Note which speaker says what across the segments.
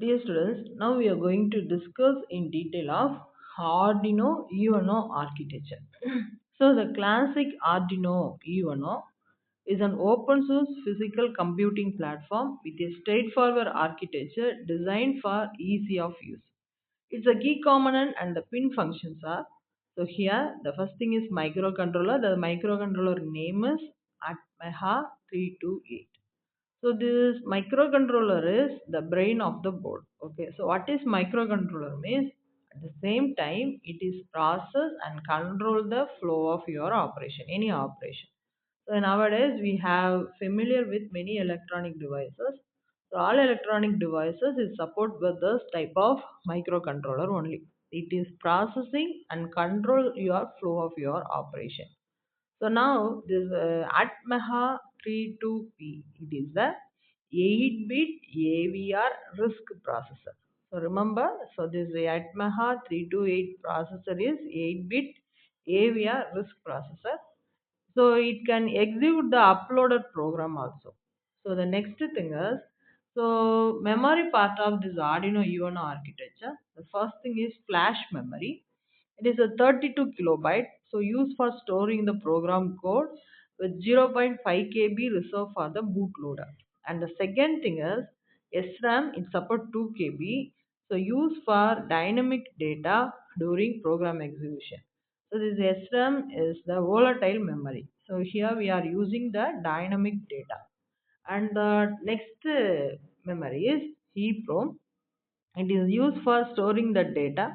Speaker 1: Dear students, now we are going to discuss in detail of Arduino UNO architecture. So the classic Arduino UNO is an open source physical computing platform with a straightforward architecture designed for easy of use. It's a key component and the pin functions are. So here the first thing is microcontroller. The microcontroller name is Atmeha 328. So this microcontroller is the brain of the board. Okay, so what is microcontroller means? At the same time, it is process and control the flow of your operation, any operation. So nowadays we have familiar with many electronic devices. So all electronic devices is support with this type of microcontroller only. It is processing and control your flow of your operation. So now this Atmeha 32P, it is the 8-bit AVR RISC processor. So remember, so this Atmeha 328 processor is 8-bit AVR RISC processor. So it can execute the uploaded program also. So the next thing is, so memory part of this Arduino UNO architecture. The first thing is flash memory. It is a 32 kilobyte, so used for storing the program code with 0.5 KB reserved for the bootloader. And the second thing is SRAM, it supports 2 KB, so used for dynamic data during program execution. So this SRAM is the volatile memory. So here we are using the dynamic data. And the next memory is EEPROM. It is used for storing the data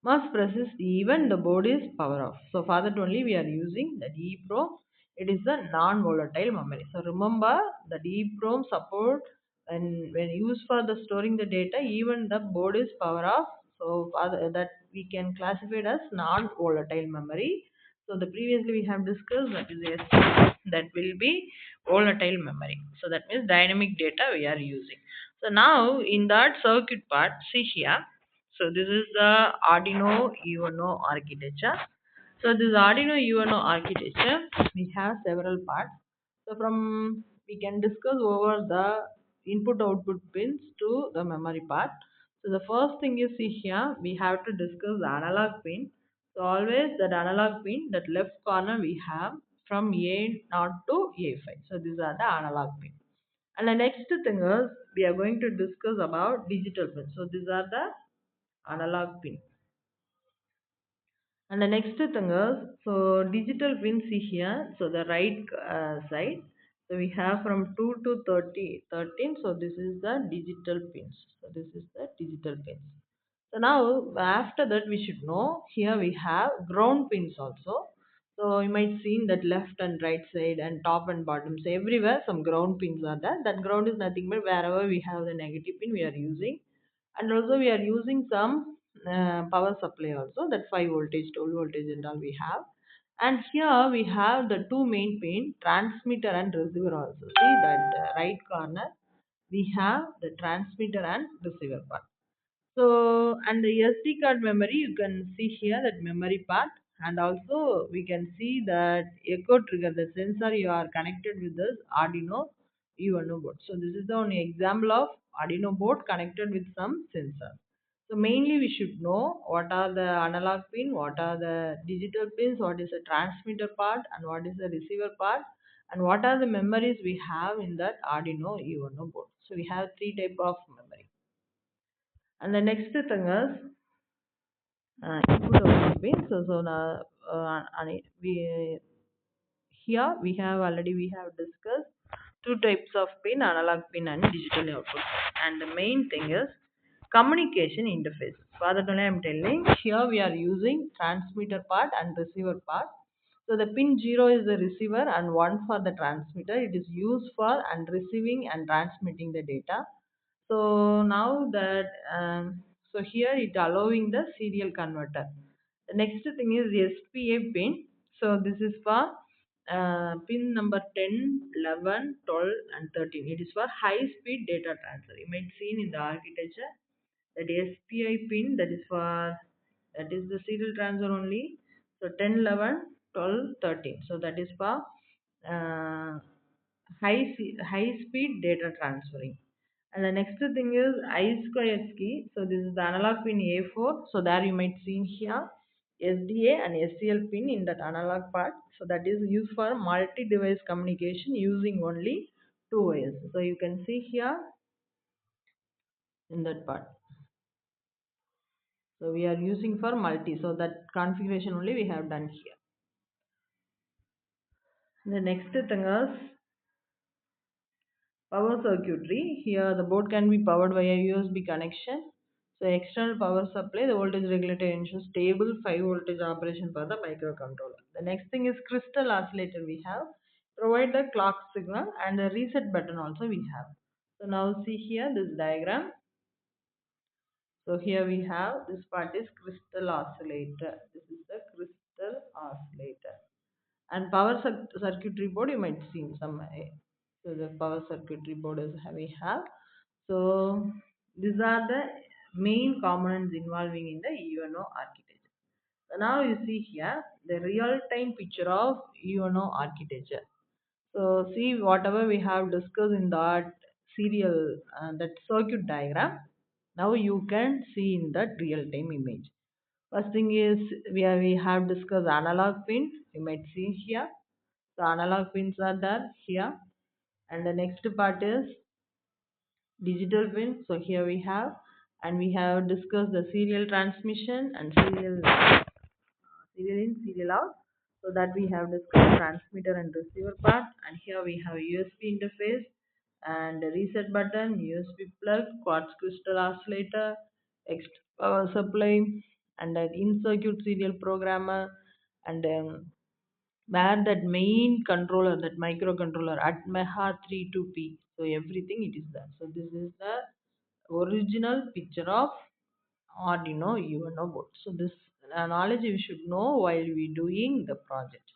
Speaker 1: must persist even the board is power off. So for that only we are using the EEPROM. It is a non-volatile memory. So remember the EEPROM support and when used for the storing the data, even the board is power off. So for that we can classify it as non-volatile memory. So the previously we have discussed that is that will be volatile memory. So that means dynamic data we are using. So now in that circuit part, see here. So this is the Arduino UNO architecture. So this Arduino UNO architecture, we have several parts. So from we can discuss over the input output pins to the memory part. So the first thing you see here, we have to discuss the analog pin. So always that analog pin, that left corner we have from A0 to A5. So these are the analog pin. And the next thing is we are going to discuss about digital pins. So these are the analog pin. And the next thing is, so digital pins see here, so the right side, so we have from 2 to 30, 13, so this is the digital pins. So this is the digital pins. So now after that we should know, here we have ground pins also. So you might see that left and right side and top and bottom. So everywhere some ground pins are there. That ground is nothing but wherever we have the negative pin we are using. And also we are using some power supply also, that 5 voltage 12 voltage and all we have. And here we have the two main pin, transmitter and receiver also. See that right corner we have the transmitter and receiver part. So and the SD card memory, you can see here that memory part, and also we can see that echo trigger, the sensor you are connected with this Arduino UNO board. So this is the only example of Arduino board connected with some sensor. So mainly we should know what are the analog pin, what are the digital pins, what is the transmitter part and what is the receiver part, and what are the memories we have in that Arduino UNO board. So we have three type of memory. And the next thing is input output pin. So now and we here we have already we have discussed two types of pin, analog pin and digital output pin. And the main thing is communication interface. For that only I am telling, here we are using transmitter part and receiver part. So the pin 0 is the receiver and 1 for the transmitter. It is used for and receiving and transmitting the data. So now that so here it allowing the serial converter. The next thing is SPA pin. So this is for pin number 10, 11, 12 and 13. It is for high speed data transfer. You might see in the architecture that SPI pin, that is for that is the serial transfer only. So 10, 11, 12, 13. So that is for uh, high speed data transferring. And the next thing is I squared key. So this is the analog pin A4. So there you might see here SDA and SCL pin in that analog part. So that is used for multi-device communication using only two wires. So you can see here in that part. So we are using for multi. So that configuration only we have done here. The next thing is power circuitry. Here the board can be powered via USB connection. So external power supply, the voltage regulator ensures stable 5 voltage operation for the microcontroller. The next thing is crystal oscillator we have. Provide the clock signal and the reset button also we have. So now see here this diagram. So here we have this part is crystal oscillator. This is the crystal oscillator. And power circuitry board you might see in some so the power circuitry board is we have. So these are the main components involving in the UNO architecture. So now you see here the real-time picture of UNO architecture. So see whatever we have discussed in that serial that circuit diagram. Now you can see in that real-time image. First thing is we have discussed analog pin. You might see here. The analog pins are there here. And the next part is digital pin. So here we have, and we have discussed the serial transmission and serial in, serial out. So that we have discussed transmitter and receiver part, and here we have USB interface and a reset button, USB plug, quartz crystal oscillator, extra power supply, and an in-circuit serial programmer, and where that main controller, that microcontroller at Meha 32P. So everything it is there. So this is the original picture of Arduino UNO board. So this knowledge you should know while we doing the project.